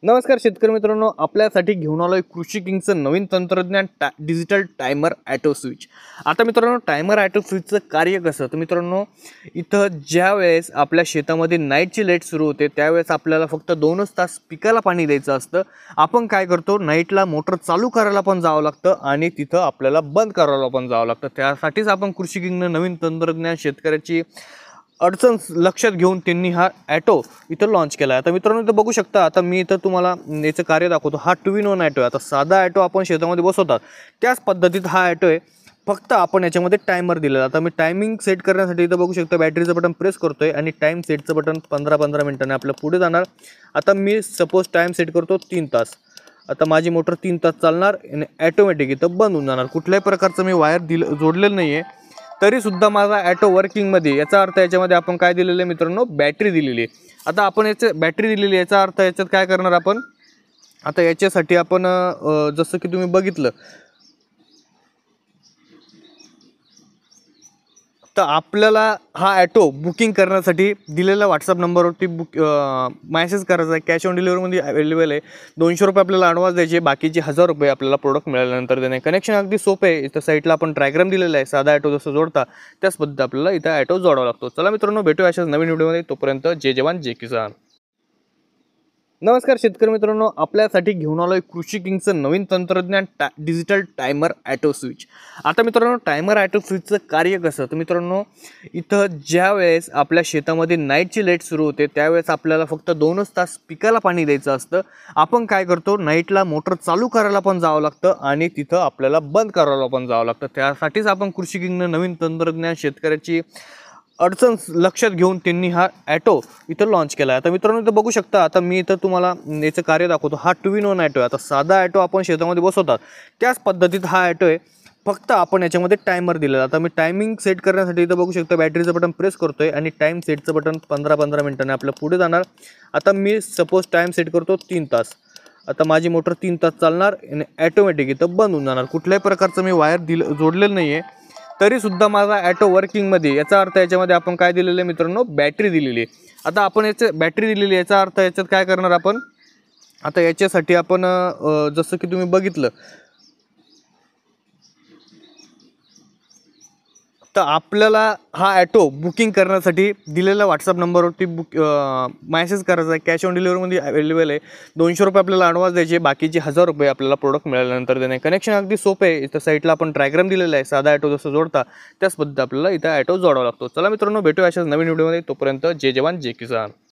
नमस्कार शेतकरी मित्रांनो, आपल्यासाठी घेऊन आलोय कृषी किंगचं नवीन तंत्रज्ञान डिजिटल टायमर ऑटो स्विच। आता मित्रांनो, टायमर ऑटो स्विचचं कार्य कसं तर मित्रांनो, इथं ज्या वेळेस आपल्या शेतामध्ये नाईटची लाईट सुरू होते त्यावेळेस आपल्याला फक्त 2च तास पिकाला पाणी द्यायचं असतं। आपण काय करतो, नाईटला मोटर चालू करायला पण जावं लागतं आणि तिथं आपल्याला बंद करायला पण जावं लागतं। त्यासाठीच आपण कृषी किंगनं नवीन तंत्रज्ञान शेतकऱ्याची अडचण लक्षात घेऊन त्यांनी हा ऑटो इथं लॉन्च केला आहे। आता मित्रांनो, इथं बघू शकता, आता मी इथं तुम्हाला याचं कार्य दाखवतो। हा 2-in-1 ऑटो आहे। आता साधा ऑटो आपण शेतामध्ये बसवतात त्याच पद्धतीत हा ऑटो आहे, फक्त आपण याच्यामध्ये टायमर दिलेला आहे। आता मी टायमिंग सेट करण्यासाठी इथं बघू शकता बॅटरीचं बटन प्रेस करतोय आणि टाइम सेटचं बटन 15-15 मिनिटांनी आपल्या पुढे जाणार। आता मी सपोज टाइम सेट करतो 3 तास। आता माझी मोटर 3 तास चालणार आणि ऑटोमॅटिक इथं बंद होऊन जाणार। कुठल्याही प्रकारचं मी वायर जोडलेलं नाही आहे, तरी सुद्धा माझा ऑटो वर्किंगमध्ये। याचा अर्थ याच्यामध्ये आपण काय दिलेलं आहे मित्रांनो, बॅटरी दिलेली आहे। आता आपण याचे बॅटरी दिलेली, याचा अर्थ याच्यात काय करणार आपण, आता याच्यासाठी आपण जसं की तुम्ही बघितलं तर आपल्याला हा ऑटो बुकिंग करण्यासाठी दिलेल्या व्हॉट्सअप नंबरवरती मेसेज करायचा आहे। कॅश ऑन डिलिव्हरीमध्ये अवेलेबल आहे। 200 रुपये आपल्याला ॲडव्हान्स द्यायचे, बाकीचे 1000 रुपये आपल्याला प्रोडक्ट मिळाल्यानंतर देणे। कनेक्शन अगदी सोपे आहे। इथं साईडला आपण डायग्राम दिलेला आहे, साधा ऑटो जसं जोडता त्याच पद्धतीत आपल्याला इथं ऑटो जोडावा लागतो। चला मित्रांनो, भेटूया अशाच नवीन व्हिडिओमध्ये। तोपर्यंत जय जवान जय किसान। नमस्कार शेतकरी मित्रांनो, आपल्यासाठी घेऊन आलोय कृषी किंगचं नवीन तंत्रज्ञान डिजिटल टायमर ऑटो स्विच। आता मित्रांनो, टायमर ऑटो स्विचचं कार्य कसं तर मित्रांनो, इथं ज्या वेळेस आपल्या शेतामध्ये नाईटची लाईट सुरू होते त्यावेळेस आपल्याला फक्त 2च तास पिकाला पाणी द्यायचं असतं। आपण काय करतो, नाईटला मोटर चालू करायला पण जावं लागतं आणि तिथं आपल्याला बंद करायला पण जावं लागतं। त्यासाठीच आपण कृषी किंगनं नवीन तंत्रज्ञान शेतकऱ्याची अडचण लक्षात घेऊन त्यांनी हा ऑटो इथं लॉन्च केला आहे। आता मित्रांनो, इथं बघू शकता, आता मी इथं तुम्हाला याचं कार्य दाखवतो। हा 2-in-1 ऑटो आहे। आता साधा ऑटो आपण शेतामध्ये बसवतात त्याच पद्धतीत हा ऑटो आहे, फक्त आपण याच्यामध्ये टायमर दिलेला आहे। आता मी टायमिंग सेट करण्यासाठी इथं बघू शकता बॅटरीचं बटन प्रेस करतोय आणि टाइम सेटचं बटन 15-15 मिनिटांनी आपल्या पुढे जाणार। आता मी सपोज टाइम सेट करतो 3 तास। आता माझी मोटर 3 तास चालणार आणि ऑटोमॅटिक इथं बंद होऊन जाणार। कुठल्याही प्रकारचं मी वायर जोडलेलं नाही आहे, तरी सुद्धा माझा ऑटो वर्किंगमध्ये। याचा अर्थ याच्यामध्ये आपण काय दिलेलं आहे मित्रांनो, बॅटरी दिलेली आहे। आता आपण याचे बॅटरी दिलेली, याचा अर्थ याच्यात काय करणार आपण, आता याच्यासाठी आपण जसं की तुम्ही बघितलं तर आपल्याला हा ऑटो बुकिंग करण्यासाठी दिलेल्या व्हॉट्सअप नंबरवरती मेसेज करायचा आहे। कॅश ऑन डिलिव्हरीमध्ये अवेलेबल आहे। 200 रुपये आपल्याला ॲडव्हान्स द्यायचे, बाकीचे 1000 रुपये आपल्याला प्रोडक्ट मिळाल्यानंतर देणे। कनेक्शन अगदी सोपे आहे। इथं साईडला आपण डायग्राम दिलेला आहे, साधा ऑटो जसं जोडता त्याच पद्धतीत आपल्याला इथं ऑटो जोडावा लागतो। चला मित्रांनो, भेटूया अशाच नवीन व्हिडिओमध्ये। तोपर्यंत जय जवान जय किसान।